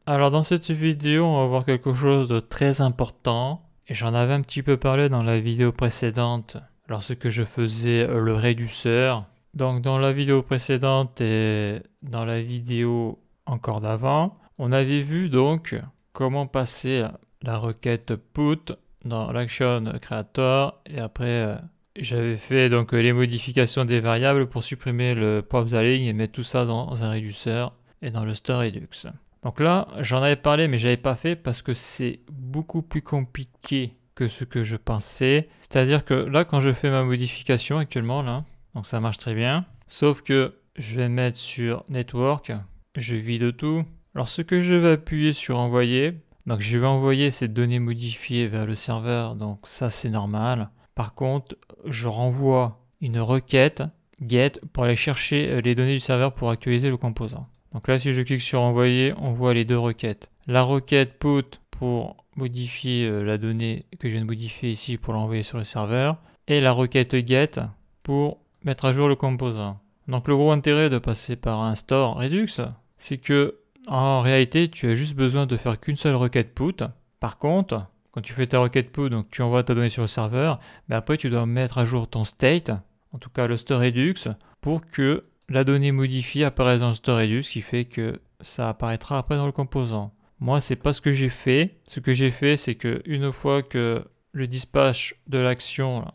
Alors dans cette vidéo, on va voir quelque chose de très important. Et j'en avais un petit peu parlé dans la vidéo précédente, lorsque je faisais le réduceur. Donc dans la vidéo précédente et dans la vidéo encore d'avant, on avait vu donc comment passer la requête put dans l'action creator et après j'avais fait donc les modifications des variables pour supprimer le PropZaling et mettre tout ça dans un réduceur et dans le StoreRedux. Donc là, j'en avais parlé, mais je n'avais pas fait parce que c'est beaucoup plus compliqué que ce que je pensais. C'est-à-dire que là, quand je fais ma modification actuellement, là, donc ça marche très bien. Sauf que je vais mettre sur Network, je vide tout. Alors ce que je vais appuyer sur Envoyer, donc je vais envoyer ces données modifiées vers le serveur, donc ça c'est normal. Par contre, je renvoie une requête get pour aller chercher les données du serveur pour actualiser le composant. Donc là, si je clique sur envoyer, on voit les deux requêtes. La requête put pour modifier la donnée que je viens de modifier ici pour l'envoyer sur le serveur. Et la requête get pour mettre à jour le composant. Donc le gros intérêt de passer par un store Redux, c'est que en réalité, tu as juste besoin de faire qu'une seule requête put. Par contre, quand tu fais ta requête put, donc tu envoies ta donnée sur le serveur, mais après tu dois mettre à jour ton state, en tout cas le store Redux, pour que la donnée modifiée apparaît dans le StoreRedux, ce qui fait que ça apparaîtra après dans le composant. Moi, c'est pas ce que j'ai fait. Ce que j'ai fait, c'est que une fois que le dispatch de l'action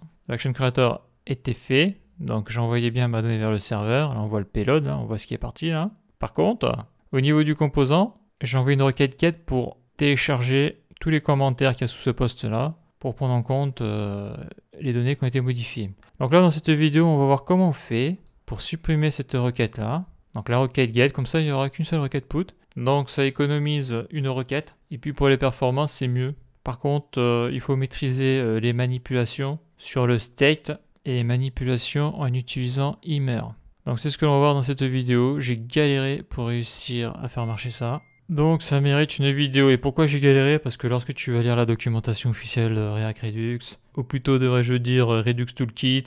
creator était fait, donc j'envoyais bien ma donnée vers le serveur. Là, on voit le payload, on voit ce qui est parti là. Par contre, au niveau du composant, j'envoie une requête get pour télécharger tous les commentaires qu'il y a sous ce poste-là pour prendre en compte les données qui ont été modifiées. Donc là, dans cette vidéo, on va voir comment on fait pour supprimer cette requête là. Donc la requête get, comme ça il n'y aura qu'une seule requête put. Donc ça économise une requête. Et puis pour les performances c'est mieux. Par contre il faut maîtriser les manipulations sur le state et les manipulations en utilisant Immer. Donc c'est ce que l'on va voir dans cette vidéo. J'ai galéré pour réussir à faire marcher ça. Donc ça mérite une vidéo. Et pourquoi j'ai galéré? Parce que lorsque tu vas lire la documentation officielle de React Redux, ou plutôt devrais-je dire Redux Toolkit,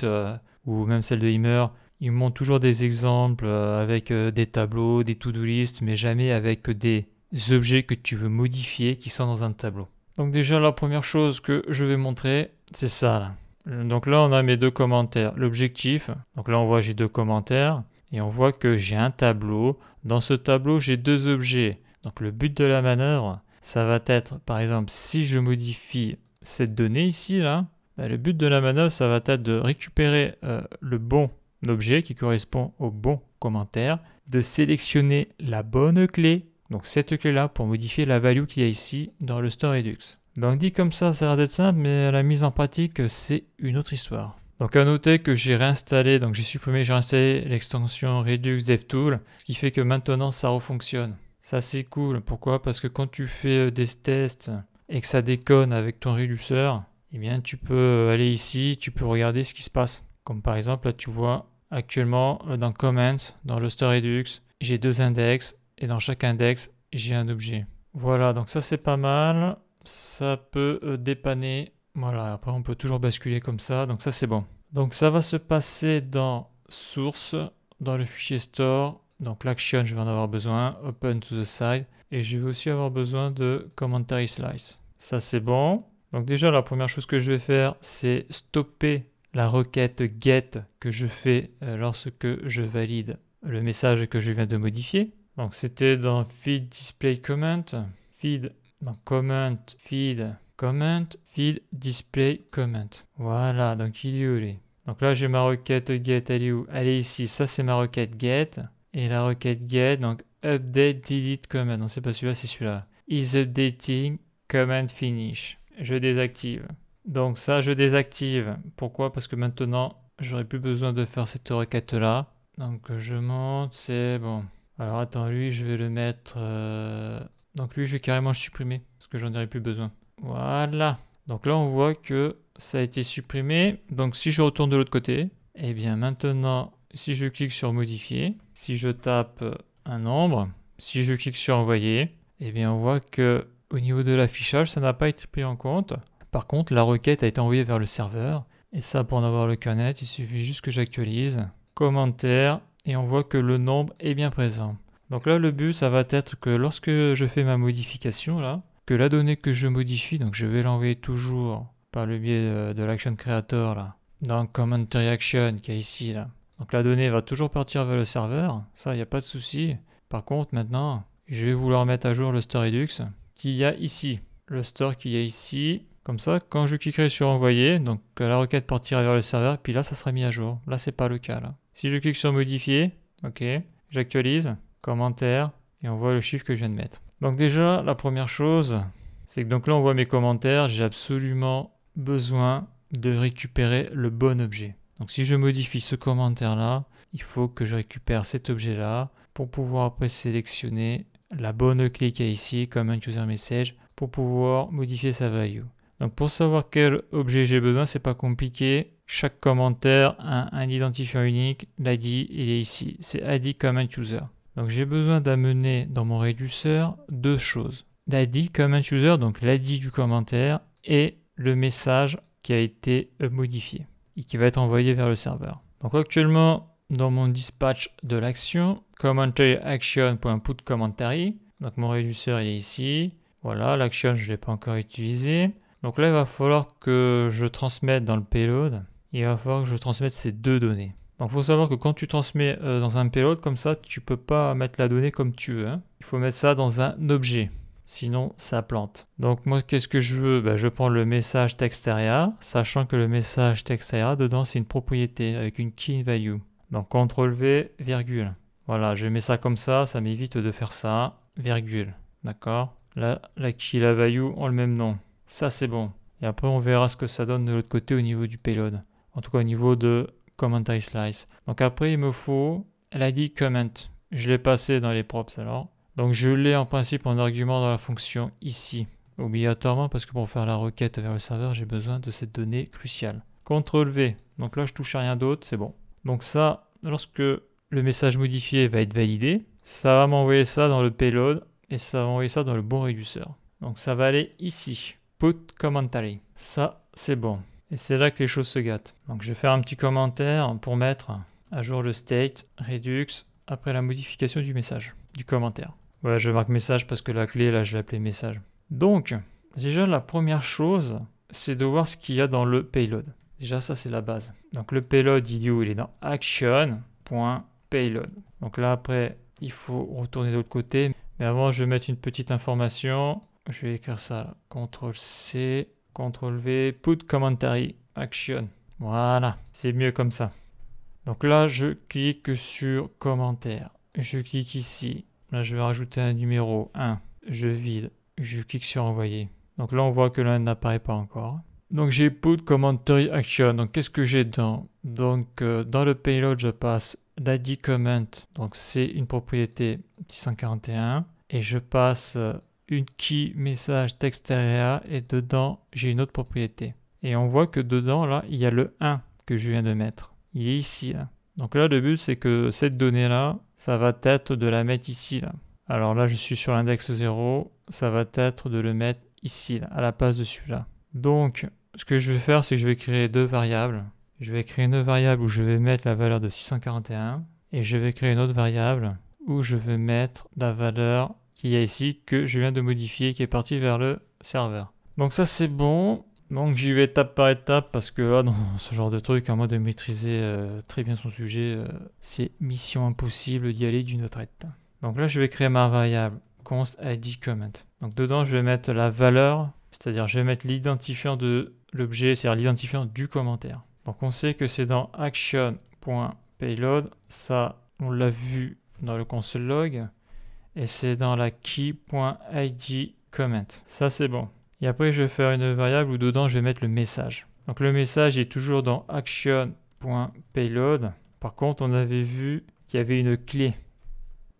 ou même celle de Immer, ils montrent toujours des exemples avec des tableaux, des to-do list, mais jamais avec des objets que tu veux modifier qui sont dans un tableau. Donc déjà, la première chose que je vais montrer, c'est ça là. Donc là, on a mes deux commentaires. L'objectif, donc là on voit j'ai deux commentaires, et on voit que j'ai un tableau. Dans ce tableau, j'ai deux objets. Donc le but de la manœuvre, ça va être, par exemple, si je modifie cette donnée ici, là, le but de la manœuvre, ça va être de récupérer le bon objet qui correspond au bon commentaire, de sélectionner la bonne clé, donc cette clé-là pour modifier la value qu'il y a ici dans le StoreRedux. Donc dit comme ça a l'air d'être simple, mais la mise en pratique, c'est une autre histoire. Donc à noter que j'ai réinstallé, donc j'ai réinstallé l'extension Redux DevTool, ce qui fait que maintenant ça refonctionne. Ça c'est cool, pourquoi? Parce que quand tu fais des tests et que ça déconne avec ton réduceur, eh bien tu peux aller ici, tu peux regarder ce qui se passe. Comme par exemple là tu vois, actuellement, dans Comments, dans le StoreRedux, j'ai deux index et dans chaque index, j'ai un objet. Voilà, donc ça c'est pas mal. Ça peut dépanner. Voilà, après on peut toujours basculer comme ça, donc ça c'est bon. Donc ça va se passer dans Source, dans le fichier Store. Donc l'action, je vais en avoir besoin. Open to the side. Et je vais aussi avoir besoin de Commentary Slice. Ça c'est bon. Donc déjà, la première chose que je vais faire, c'est stopper la requête get que je fais lorsque je valide le message que je viens de modifier. Donc c'était dans feed display comment, feed, donc comment, feed display comment. Voilà, donc il est où lui? Donc là j'ai ma requête get, elle est où? Elle est ici, ça c'est ma requête get. Et la requête get, donc update delete comment, non c'est pas celui-là, c'est celui-là. Is updating comment finish. Je désactive. Donc ça, je désactive. Pourquoi? Parce que maintenant, j'aurai plus besoin de faire cette requête-là. Donc je monte, c'est bon. Alors attends, lui, je vais le mettre... Donc lui, je vais carrément le supprimer, parce que j'en aurai plus besoin. Voilà. Donc là, on voit que ça a été supprimé. Donc si je retourne de l'autre côté, eh bien maintenant, si je clique sur modifier, si je tape un nombre, si je clique sur envoyer, eh bien on voit que au niveau de l'affichage, ça n'a pas été pris en compte. Par contre, la requête a été envoyée vers le serveur. Et ça, pour en avoir le connect, il suffit juste que j'actualise. Commentaire. Et on voit que le nombre est bien présent. Donc là, le but, ça va être que lorsque je fais ma modification, là, que la donnée que je modifie, donc je vais l'envoyer toujours par le biais de l'action creator, là, dans commentary action qui est ici, là. Donc la donnée va toujours partir vers le serveur, ça, il n'y a pas de souci. Par contre, maintenant, je vais vouloir mettre à jour le store Redux qu'il y a ici. Le store qu'il y a ici, comme ça, quand je cliquerai sur envoyer, donc la requête partira vers le serveur, puis là, ça sera mis à jour. Là, c'est pas le cas, là. Si je clique sur modifier, ok, j'actualise, commentaire, et on voit le chiffre que je viens de mettre. Donc déjà, la première chose, c'est que donc là, on voit mes commentaires, j'ai absolument besoin de récupérer le bon objet. Donc si je modifie ce commentaire-là, il faut que je récupère cet objet-là pour pouvoir après sélectionner la bonne clé qu'il y a ici, comment user message, pour pouvoir modifier sa value. Donc pour savoir quel objet j'ai besoin, c'est pas compliqué. Chaque commentaire a un identifiant unique. L'ID, il est ici. C'est ID comment user. Donc j'ai besoin d'amener dans mon réduceur deux choses. L'ID comment user, donc l'ID du commentaire, et le message qui a été modifié et qui va être envoyé vers le serveur. Donc actuellement, dans mon dispatch de l'action, commentary action.putCommentary, donc mon réduceur il est ici. Voilà, l'action je ne l'ai pas encore utilisé. Donc là, il va falloir que je transmette dans le payload, il va falloir que je transmette ces deux données. Donc il faut savoir que quand tu transmets dans un payload comme ça, tu ne peux pas mettre la donnée comme tu veux, hein. Il faut mettre ça dans un objet. Sinon, ça plante. Donc moi, qu'est-ce que je veux? Je prends le message text area, sachant que le message text area, dedans, c'est une propriété avec une key value. Donc CTRL-V, virgule. Voilà, je mets ça comme ça m'évite de faire ça, virgule. D'accord? Là, la key, la value ont le même nom. Ça, c'est bon. Et après, on verra ce que ça donne de l'autre côté au niveau du payload. En tout cas, au niveau de commentary slice. Donc après, il me faut l'ID comment. Je l'ai passé dans les props alors. Donc je l'ai en principe en argument dans la fonction ici, obligatoirement parce que pour faire la requête vers le serveur, j'ai besoin de cette donnée cruciale. CTRL-V, donc là je touche à rien d'autre, c'est bon. Donc ça, lorsque le message modifié va être validé, ça va m'envoyer ça dans le payload et ça va envoyer ça dans le bon réduceur. Donc ça va aller ici, put commentary. Ça, c'est bon. Et c'est là que les choses se gâtent. Donc je vais faire un petit commentaire pour mettre à jour le state, redux, après la modification du message, du commentaire. Ouais, je marque message parce que la clé, là, je l'ai appelée message. Donc, déjà, la première chose, c'est de voir ce qu'il y a dans le payload. Déjà, ça, c'est la base. Donc, le payload, il est où? Il est dans action.payload. Donc là, après, il faut retourner de l'autre côté. Mais avant, je vais mettre une petite information. Je vais écrire ça. CTRL-C, CTRL-V, put commentary, action. Voilà, c'est mieux comme ça. Donc là, je clique sur commentaire. Je clique ici. Là, je vais rajouter un numéro 1. Je vide. Je clique sur envoyer. Donc là, on voit que l'un n'apparaît pas encore. Donc j'ai put commentary action. Donc qu'est-ce que j'ai dedans? Donc dans le payload, je passe l'ID comment. Donc c'est une propriété 641. Et je passe une key message text area. Et dedans, j'ai une autre propriété. Et on voit que dedans, là, il y a le 1 que je viens de mettre. Il est ici, là. Donc là, le but, c'est que cette donnée-là, ça va être de la mettre ici, là. Alors là, je suis sur l'index 0. Ça va être de le mettre ici, là, à la place de celui-là. Donc, ce que je vais faire, c'est que je vais créer deux variables. Je vais créer une variable où je vais mettre la valeur de 641. Et je vais créer une autre variable où je vais mettre la valeur qu'il y a ici, que je viens de modifier, qui est partie vers le serveur. Donc ça, c'est bon. Donc j'y vais étape par étape parce que là, dans ce genre de truc, à moi de maîtriser très bien son sujet, c'est mission impossible d'y aller d'une traite. Donc là, je vais créer ma variable const id comment. Donc dedans, je vais mettre la valeur, c'est-à-dire je vais mettre l'identifiant de l'objet, c'est-à-dire l'identifiant du commentaire. Donc on sait que c'est dans action.payload, ça on l'a vu dans le console log, et c'est dans la key.id comment. Ça c'est bon. Et après, je vais faire une variable où dedans, je vais mettre le message. Donc le message est toujours dans action.payload. Par contre, on avait vu qu'il y avait une clé.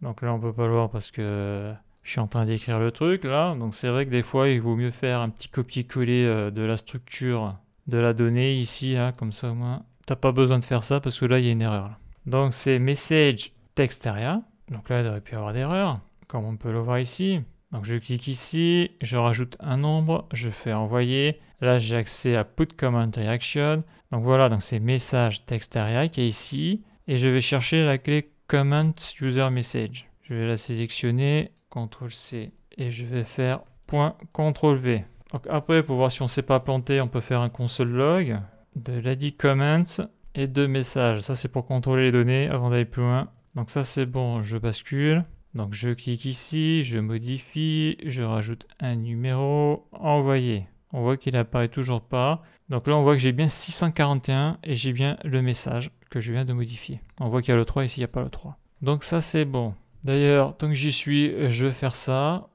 Donc là, on ne peut pas le voir parce que je suis en train d'écrire le truc là. Donc c'est vrai que des fois, il vaut mieux faire un petit copier-coller de la structure de la donnée ici, hein, comme ça au moins. Tu n'as pas besoin de faire ça parce que là, il y a une erreur. Là. Donc c'est message text area. Donc là, il devrait plus y avoir d'erreur, comme on peut le voir ici. Donc je clique ici, je rajoute un nombre, je fais envoyer. Là, j'ai accès à put commentary action. Donc voilà, donc c'est message text area qui est ici. Et je vais chercher la clé comment user message. Je vais la sélectionner, CTRL-C, et je vais faire point CTRL-V. Donc après, pour voir si on ne s'est pas planté, on peut faire un console log, de l'ID comments et de messages. Ça, c'est pour contrôler les données avant d'aller plus loin. Donc ça, c'est bon, je bascule. Donc je clique ici, je modifie, je rajoute un numéro, envoyer. On voit qu'il n'apparaît toujours pas. Donc là, on voit que j'ai bien 641 et j'ai bien le message que je viens de modifier. On voit qu'il y a le 3 ici, il n'y a pas le 3. Donc ça, c'est bon. D'ailleurs, tant que j'y suis, je vais faire ça,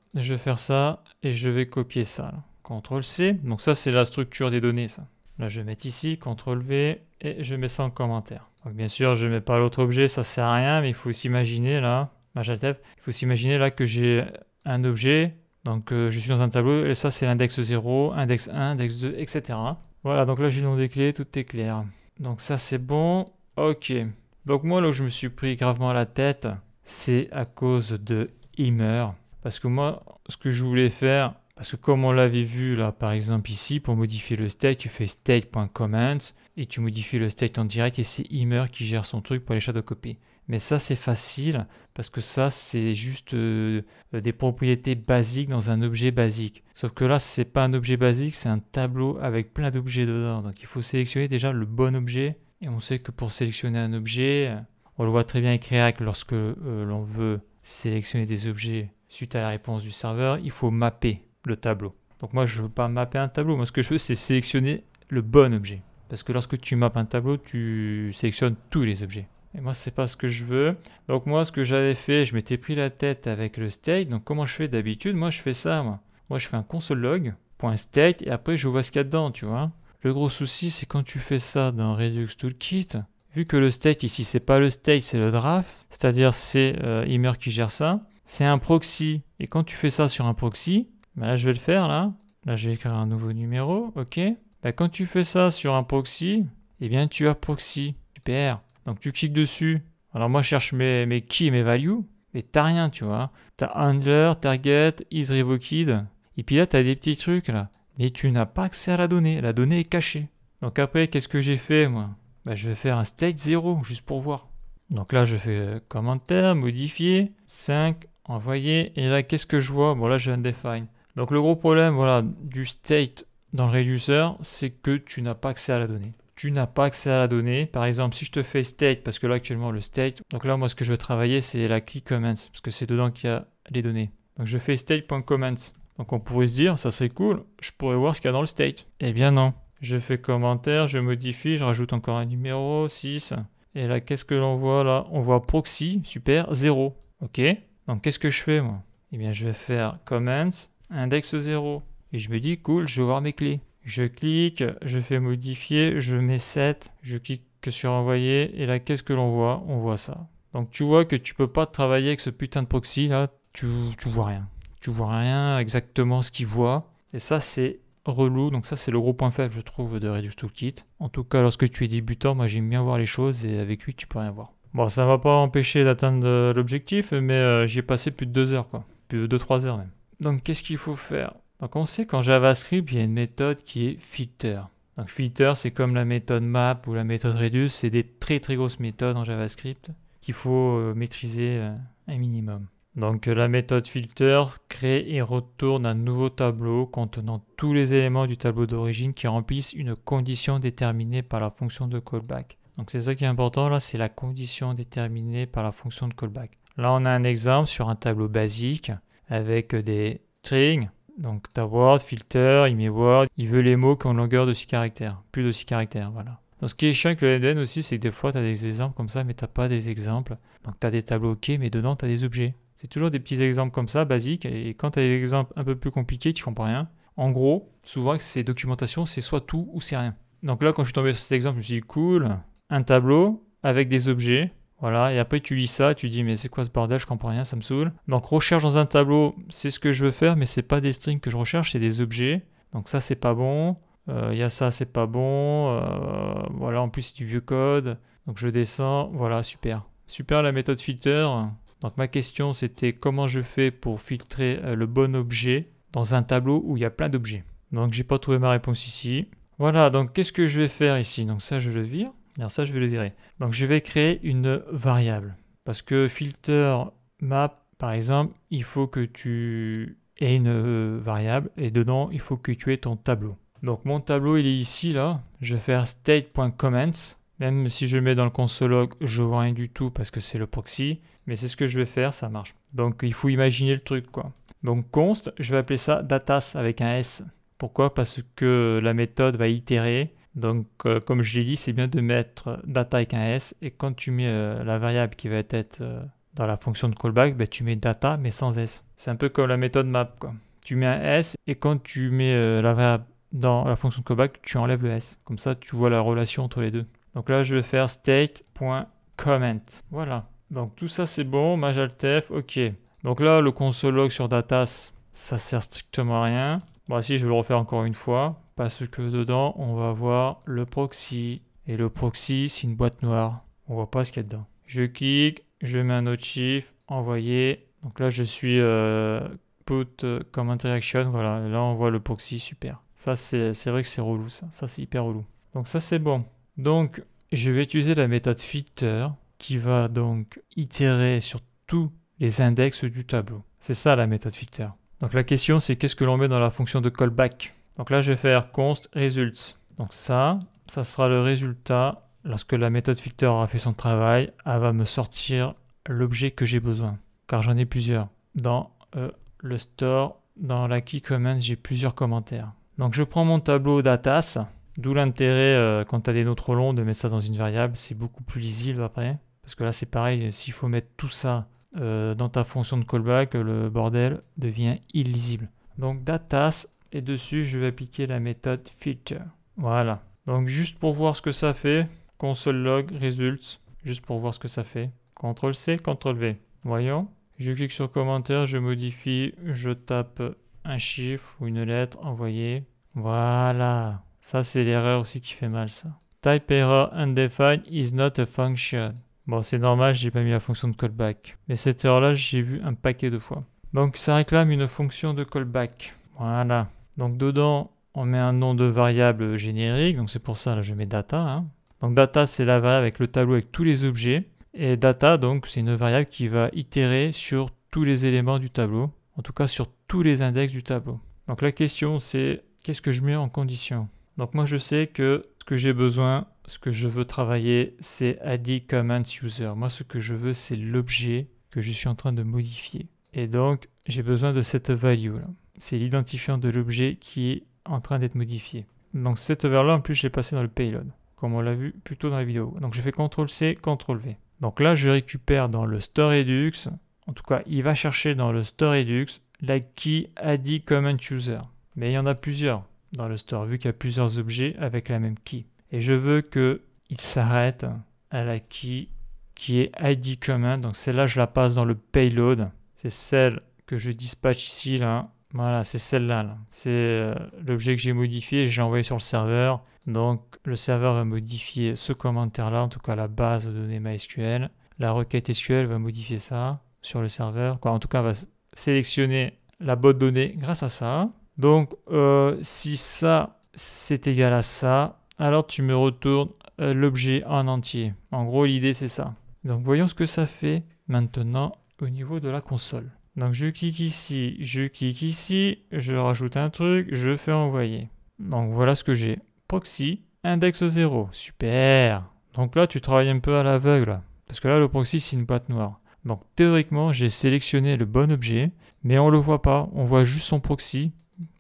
et je vais copier ça. CTRL-C. Donc ça, c'est la structure des données, ça. Là, je vais mettre ici, CTRL-V, et je mets ça en commentaire. Donc bien sûr, je ne mets pas l'autre objet, ça sert à rien, mais il faut s'imaginer là, il faut s'imaginer là que j'ai un objet. Donc je suis dans un tableau et ça c'est l'index 0, index 1, index 2, etc. Voilà, donc là j'ai le nom des clés, tout est clair. Donc ça c'est bon, ok. Donc moi là où je me suis pris gravement à la tête, c'est à cause de Immer. Parce que moi, ce que je voulais faire, parce que comme on l'avait vu là par exemple ici, pour modifier le state, tu fais state.comments et tu modifies le state en direct et c'est Immer qui gère son truc pour les shadow copy. Mais ça, c'est facile parce que ça, c'est juste des propriétés basiques dans un objet basique. Sauf que là, c'est pas un objet basique, c'est un tableau avec plein d'objets dedans. Donc, il faut sélectionner déjà le bon objet. Et on sait que pour sélectionner un objet, on le voit très bien avec React lorsque l'on veut sélectionner des objets suite à la réponse du serveur, il faut mapper le tableau. Donc moi, je ne veux pas mapper un tableau. Moi, ce que je veux, c'est sélectionner le bon objet. Parce que lorsque tu mappes un tableau, tu sélectionnes tous les objets. Et moi, c'est pas ce que je veux. Donc moi, ce que j'avais fait, je m'étais pris la tête avec le state. Donc comment je fais d'habitude? Moi, je fais ça. Moi, je fais un console log, .state, et après, je vois ce qu'il y a dedans, tu vois. Le gros souci, c'est quand tu fais ça dans Redux Toolkit, vu que le state ici, c'est pas le state, c'est le draft, c'est-à-dire c'est Immer qui gère ça, c'est un proxy. Et quand tu fais ça sur un proxy, ben là, je vais le faire, là. Là, je vais écrire un nouveau numéro, ok. Ben, quand tu fais ça sur un proxy, eh bien, tu as proxy. Super. Donc tu cliques dessus. Alors moi je cherche mes keys et mes values, mais t'as rien, tu vois. T'as handler, target, is revoked. Et puis là t'as des petits trucs là. Mais tu n'as pas accès à la donnée est cachée. Donc après qu'est-ce que j'ai fait moi? Bah, je vais faire un state 0 juste pour voir. Donc là je fais commentaire, modifier, 5, envoyer. Et là qu'est-ce que je vois? Bon là j'ai un define. Donc le gros problème voilà, du state dans le réduceur, c'est que tu n'as pas accès à la donnée. Tu n'as pas accès à la donnée. Par exemple, si je te fais state, parce que là actuellement le state, donc là moi ce que je veux travailler c'est la key comments, parce que c'est dedans qu'il y a les données. Donc je fais state.comments. Donc on pourrait se dire, ça serait cool, je pourrais voir ce qu'il y a dans le state. Eh bien non. Je fais commentaire, je modifie, je rajoute encore un numéro, 6. Et là qu'est-ce que l'on voit là? On voit proxy, super, 0. Ok. Donc qu'est-ce que je fais moi? Eh bien je vais faire comments, index 0. Et je me dis, cool, je vais voir mes clés. Je clique, je fais modifier, je mets 7, je clique sur envoyer, et là, qu'est-ce que l'on voit? On voit ça. Donc, tu vois que tu peux pas travailler avec ce putain de proxy, là, tu vois rien. Tu vois rien exactement ce qu'il voit, et ça, c'est relou, donc ça, c'est le gros point faible, je trouve, de Redux Toolkit. En tout cas, lorsque tu es débutant, moi, j'aime bien voir les choses, et avec lui, tu peux rien voir. Bon, ça ne va pas empêcher d'atteindre l'objectif, mais j'y ai passé plus de 2 heures, quoi. Plus de 2-3 heures, même. Donc, qu'est-ce qu'il faut faire? Donc on sait qu'en JavaScript, il y a une méthode qui est filter. Donc filter, c'est comme la méthode map ou la méthode reduce, c'est des très très grosses méthodes en JavaScript qu'il faut maîtriser un minimum. Donc la méthode filter crée et retourne un nouveau tableau contenant tous les éléments du tableau d'origine qui remplissent une condition déterminée par la fonction de callback. Donc c'est ça qui est important là, c'est la condition déterminée par la fonction de callback. Là on a un exemple sur un tableau basique avec des strings. Donc ta word, filter, il met word, il veut les mots qui ont une longueur de 6 caractères, plus de 6 caractères, voilà. Donc ce qui est chiant avec le MDN aussi, c'est que des fois tu as des exemples comme ça, mais tu n'as pas des exemples. Donc tu as des tableaux ok, mais dedans tu as des objets. C'est toujours des petits exemples comme ça, basiques, et quand tu as des exemples un peu plus compliqués, tu comprends rien. En gros, souvent ces documentations, c'est soit tout ou c'est rien. Donc là, quand je suis tombé sur cet exemple, je me suis dit cool, un tableau avec des objets. Voilà, et après tu lis ça, tu dis mais c'est quoi ce bordel, je comprends rien, ça me saoule. Donc recherche dans un tableau, c'est ce que je veux faire, mais c'est pas des strings que je recherche, c'est des objets. Donc ça c'est pas bon, y a ça c'est pas bon, voilà en plus c'est du vieux code. Donc je descends, voilà super. Super la méthode filter. Donc ma question c'était comment je fais pour filtrer le bon objet dans un tableau où il y a plein d'objets. Donc j'ai pas trouvé ma réponse ici. Voilà, donc qu'est-ce que je vais faire ici? Donc ça je le vire. Alors ça, je vais le virer. Donc je vais créer une variable. Parce que filter map, par exemple, il faut que tu aies une variable et dedans, il faut que tu aies ton tableau. Donc mon tableau, il est ici, là. Je vais faire state.comments. Même si je le mets dans le console log, je vois rien du tout parce que c'est le proxy. Mais c'est ce que je vais faire, ça marche. Donc il faut imaginer le truc, quoi. Donc const, je vais appeler ça datas avec un S. Pourquoi? Parce que la méthode va itérer. Donc comme je l'ai dit, c'est bien de mettre data avec un S. Et quand tu mets la variable qui va être dans la fonction de callback, ben, tu mets data mais sans S. C'est un peu comme la méthode map, quoi. Tu mets un S et quand tu mets la variable dans la fonction de callback, tu enlèves le S. Comme ça, tu vois la relation entre les deux. Donc là, je vais faire state.comment. Voilà. Donc tout ça, c'est bon. Majaltef, ok. Donc là, le console log sur datas, ça sert strictement à rien. Bon, si, je vais le refaire encore une fois. Parce que dedans, on va voir le proxy. Et le proxy, c'est une boîte noire. On voit pas ce qu'il y a dedans. Je clique, je mets un autre chiffre, envoyer. Donc là, je suis put comme interaction. Voilà, là, on voit le proxy, super. Ça, c'est vrai que c'est relou, ça. Ça, c'est hyper relou. Donc ça, c'est bon. Donc, je vais utiliser la méthode filter qui va donc itérer sur tous les index du tableau. C'est ça la méthode filter. Donc la question, c'est qu'est-ce que l'on met dans la fonction de callback. Donc là, je vais faire const results. Donc ça sera le résultat. Lorsque la méthode filter aura fait son travail, elle va me sortir l'objet que j'ai besoin. Car j'en ai plusieurs. Dans le store, dans la key comments, j'ai plusieurs commentaires. Donc je prends mon tableau datas. D'où l'intérêt, quand tu as des noms trop longs, de mettre ça dans une variable. C'est beaucoup plus lisible après. Parce que là, c'est pareil, s'il faut mettre tout ça dans ta fonction de callback, le bordel devient illisible. Donc, datas, et dessus, je vais appliquer la méthode filter. Voilà. Donc, juste pour voir ce que ça fait, console log results, juste pour voir ce que ça fait. CTRL-C, CTRL-V. Voyons. Je clique sur commentaire, je modifie, je tape un chiffre ou une lettre, envoyer. Voilà. Ça, c'est l'erreur aussi qui fait mal, ça. Type error undefined is not a function. Bon, c'est normal, j'ai pas mis la fonction de callback. Mais cette erreur-là, j'ai vu un paquet de fois. Donc, ça réclame une fonction de callback. Voilà. Donc, dedans, on met un nom de variable générique. Donc, c'est pour ça, là, je mets data. Hein. Donc, data, c'est la variable avec le tableau avec tous les objets. Et data, donc, c'est une variable qui va itérer sur tous les éléments du tableau. En tout cas, sur tous les index du tableau. Donc, la question, c'est qu'est-ce que je mets en condition? Donc moi je sais que ce que j'ai besoin, ce que je veux travailler, c'est ID comment user. Moi ce que je veux, c'est l'objet que je suis en train de modifier. Et donc j'ai besoin de cette value là. C'est l'identifiant de l'objet qui est en train d'être modifié. Donc cette valeur là en plus je l'ai passé dans le payload, comme on l'a vu plus tôt dans la vidéo. Donc je fais CTRL-C, CTRL-V. Donc là je récupère dans le store Redux, en tout cas il va chercher dans le store Redux la key ID comment user. Mais il y en a plusieurs dans le store, vu qu'il y a plusieurs objets avec la même key. Et je veux qu'il s'arrête à la key qui est ID comment. Donc celle-là, je la passe dans le payload. C'est celle que je dispatch ici, là. Voilà, c'est celle-là. Là. C'est l'objet que j'ai modifié et j'ai envoyé sur le serveur. Donc le serveur va modifier ce commentaire-là, en tout cas la base de données MySQL. La requête SQL va modifier ça sur le serveur. Quoi, en tout cas, va sélectionner la bonne donnée grâce à ça. Donc, si ça, c'est égal à ça, alors tu me retournes l'objet en entier. En gros, l'idée, c'est ça. Donc, voyons ce que ça fait maintenant au niveau de la console. Donc, je clique ici, je rajoute un truc, je fais envoyer. Donc, voilà ce que j'ai. Proxy, index 0. Super. Donc là, tu travailles un peu à l'aveugle. Parce que là, le proxy, c'est une boîte noire. Donc, théoriquement, j'ai sélectionné le bon objet, mais on ne le voit pas. On voit juste son proxy.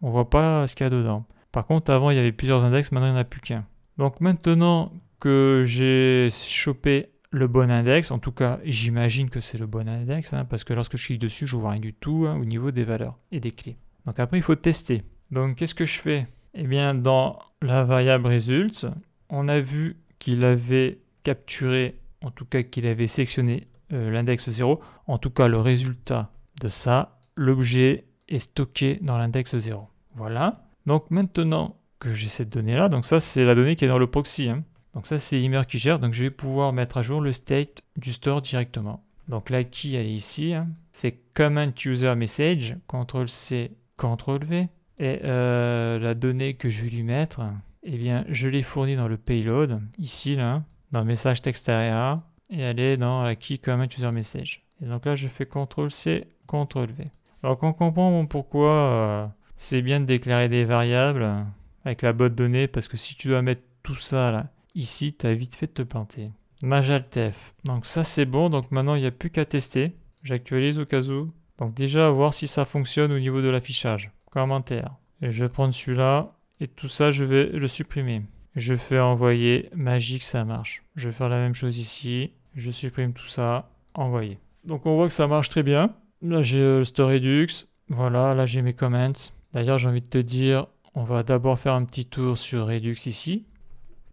On voit pas ce qu'il y a dedans. Par contre, avant, il y avait plusieurs index, maintenant, il n'y en a plus qu'un. Donc maintenant que j'ai chopé le bon index, en tout cas, j'imagine que c'est le bon index, hein, parce que lorsque je clique dessus, je ne vois rien du tout au niveau des valeurs et des clés. Donc après, il faut tester. Donc, qu'est-ce que je fais? Eh bien, dans la variable results, on a vu qu'il avait capturé, en tout cas, qu'il avait sélectionné l'index 0. En tout cas, le résultat de ça, l'objet est stocké dans l'index 0. Voilà. Donc maintenant que j'ai cette donnée-là, donc ça c'est la donnée qui est dans le proxy. Hein. Donc ça c'est Immer qui gère, donc je vais pouvoir mettre à jour le state du store directement. Donc la key elle est ici, hein. C'est comment user message, CTRL-C, CTRL-V. Et la donnée que je vais lui mettre, eh bien je l'ai fournie dans le payload, ici là, dans le message text area. et aller dans la Key Command User Message. Et donc là, je fais CTRL-C, CTRL-V. Alors qu'on comprend pourquoi c'est bien de déclarer des variables avec la botte donnée, parce que si tu dois mettre tout ça là, ici, tu as vite fait de te planter. Majaltef. Donc ça, c'est bon. Donc maintenant, il n'y a plus qu'à tester. J'actualise au cas où. Donc déjà, voir si ça fonctionne au niveau de l'affichage. Commentaire. Et je vais prendre celui-là. Et tout ça, je vais le supprimer. Je fais envoyer. Magique, ça marche. Je vais faire la même chose ici. Je supprime tout ça. Envoyer. Donc on voit que ça marche très bien. Là, j'ai le store Redux. Voilà, là, j'ai mes comments. D'ailleurs, j'ai envie de te dire, on va d'abord faire un petit tour sur Redux ici.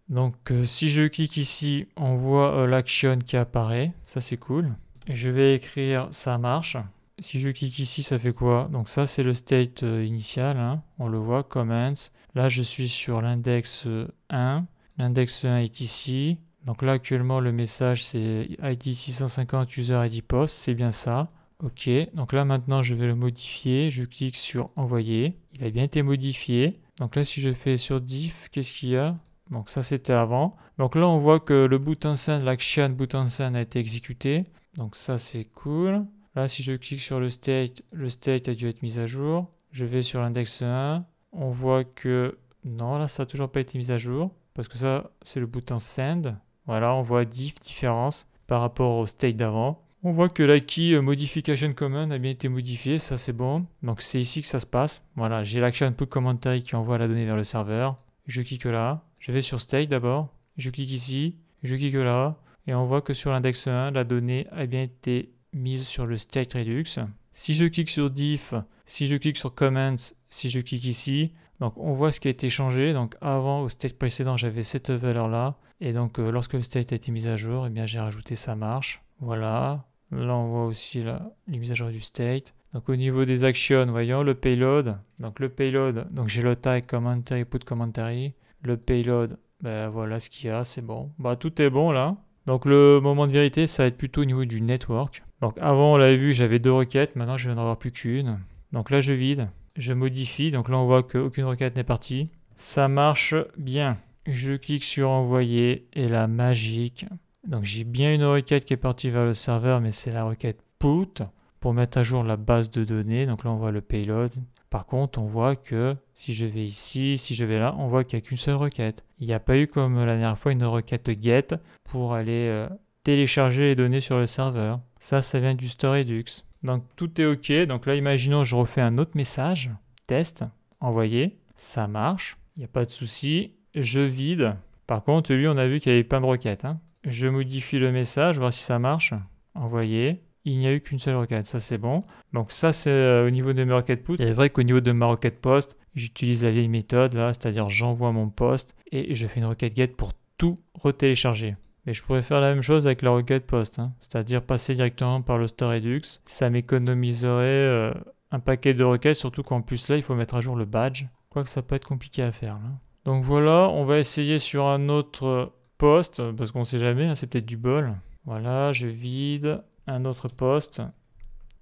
Donc si je clique ici, on voit l'action qui apparaît. Ça, c'est cool. Je vais écrire ça marche. Si je clique ici, ça fait quoi? Donc ça, c'est le state initial. Hein. On le voit, comments. Là, je suis sur l'index 1. L'index 1 est ici. Donc là, actuellement, le message, c'est ID 650 user ID post. C'est bien ça. OK. Donc là, maintenant, je vais le modifier. Je clique sur envoyer. Il a bien été modifié. Donc là, si je fais sur diff, qu'est-ce qu'il y a? Donc ça, c'était avant. Donc là, on voit que le button send, l'action button send a été exécuté. Donc ça, c'est cool. Là, si je clique sur le state a dû être mis à jour. Je vais sur l'index 1. On voit que non, là, ça n'a toujours pas été mis à jour. Parce que ça, c'est le bouton send. Voilà, on voit diff différence par rapport au state d'avant. On voit que la key modification command a bien été modifiée. Ça, c'est bon. Donc c'est ici que ça se passe. Voilà, j'ai l'action put commentary qui envoie la donnée vers le serveur. Je clique là. Je vais sur state d'abord. Je clique ici. Je clique là. Et on voit que sur l'index 1, la donnée a bien été mise sur le state Redux. Si je clique sur diff, si je clique sur comments, si je clique ici, donc on voit ce qui a été changé. Donc avant, au state précédent, j'avais cette valeur-là. Et donc lorsque le state a été mis à jour, eh bien j'ai rajouté ça marche. Voilà. Là, on voit aussi les mises à jour du state. Donc au niveau des actions, voyons le payload. Donc le payload, donc j'ai le tag commentary, put commentary. Le payload, ben voilà ce qu'il y a, c'est bon. Bah tout est bon là. Donc le moment de vérité, ça va être plutôt au niveau du network. Donc avant, on l'avait vu, j'avais 2 requêtes. Maintenant, je vais en avoir plus qu'une. Donc là, je vide. Je modifie. Donc là, on voit qu'aucune requête n'est partie. Ça marche bien. Je clique sur envoyer et la magique. Donc j'ai bien une requête qui est partie vers le serveur, mais c'est la requête put pour mettre à jour la base de données. Donc là, on voit le payload. Par contre, on voit que si je vais ici, si je vais là, on voit qu'il n'y a qu'une seule requête. Il n'y a pas eu comme la dernière fois une requête get pour aller télécharger les données sur le serveur. Ça vient du store Redux. Donc tout est OK. Donc là, imaginons je refais un autre message. Test, envoyer. Ça marche. Il n'y a pas de souci. Je vide. Par contre, lui, on a vu qu'il y avait plein de requêtes. Hein. Je modifie le message, voir si ça marche. Envoyer. Il n'y a eu qu'une seule requête, ça c'est bon. Donc ça c'est au niveau de mes requêtes put. Il est vrai qu'au niveau de ma requête post, j'utilise la vieille méthode là, c'est-à-dire j'envoie mon post et je fais une requête get pour tout retélécharger. Mais je pourrais faire la même chose avec la requête post, hein, c'est-à-dire passer directement par le store Redux. Ça m'économiserait un paquet de requêtes, surtout qu'en plus là il faut mettre à jour le badge. Quoique ça peut être compliqué à faire là. Donc voilà, on va essayer sur un autre post, parce qu'on ne sait jamais, hein, c'est peut-être du bol. Voilà, je vide. Un autre post,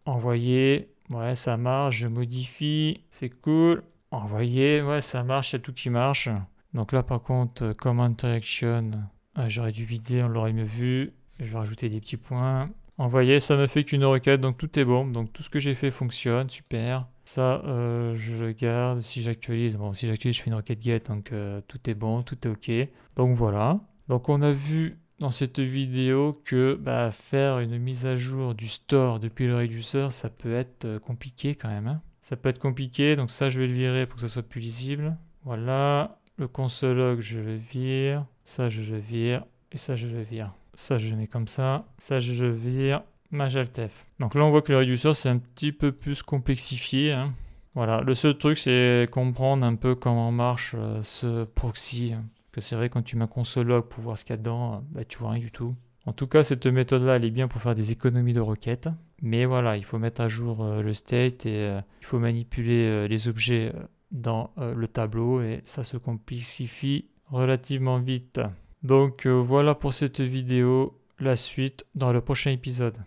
envoyer, ouais ça marche, je modifie, c'est cool, envoyer, ouais ça marche, il y a tout qui marche. Donc là par contre, commentary action, j'aurais dû vider, on l'aurait mieux vu, je vais rajouter des petits points. Envoyer, ça ne fait qu'une requête, donc tout est bon, donc tout ce que j'ai fait fonctionne, super. Ça, je le garde, si j'actualise, bon si j'actualise je fais une requête get, donc tout est bon, tout est ok. Donc voilà, donc on a vu dans cette vidéo que faire une mise à jour du store depuis le Reducer, ça peut être compliqué quand même. Hein. Ça peut être compliqué, donc ça je vais le virer pour que ça soit plus lisible. Voilà, le console log je le vire, ça je le vire, et ça je le vire. Ça je le mets comme ça je le vire, Majaltef. Donc là on voit que le Reducer c'est un petit peu plus complexifié. Hein. Voilà, le seul truc c'est comprendre un peu comment marche ce proxy. Que c'est vrai quand tu mets un console log pour voir ce qu'il y a dedans, tu vois rien du tout. En tout cas, cette méthode-là, elle est bien pour faire des économies de requêtes. Mais voilà, il faut mettre à jour le state et il faut manipuler les objets dans le tableau et ça se complexifie relativement vite. Donc voilà pour cette vidéo. La suite dans le prochain épisode.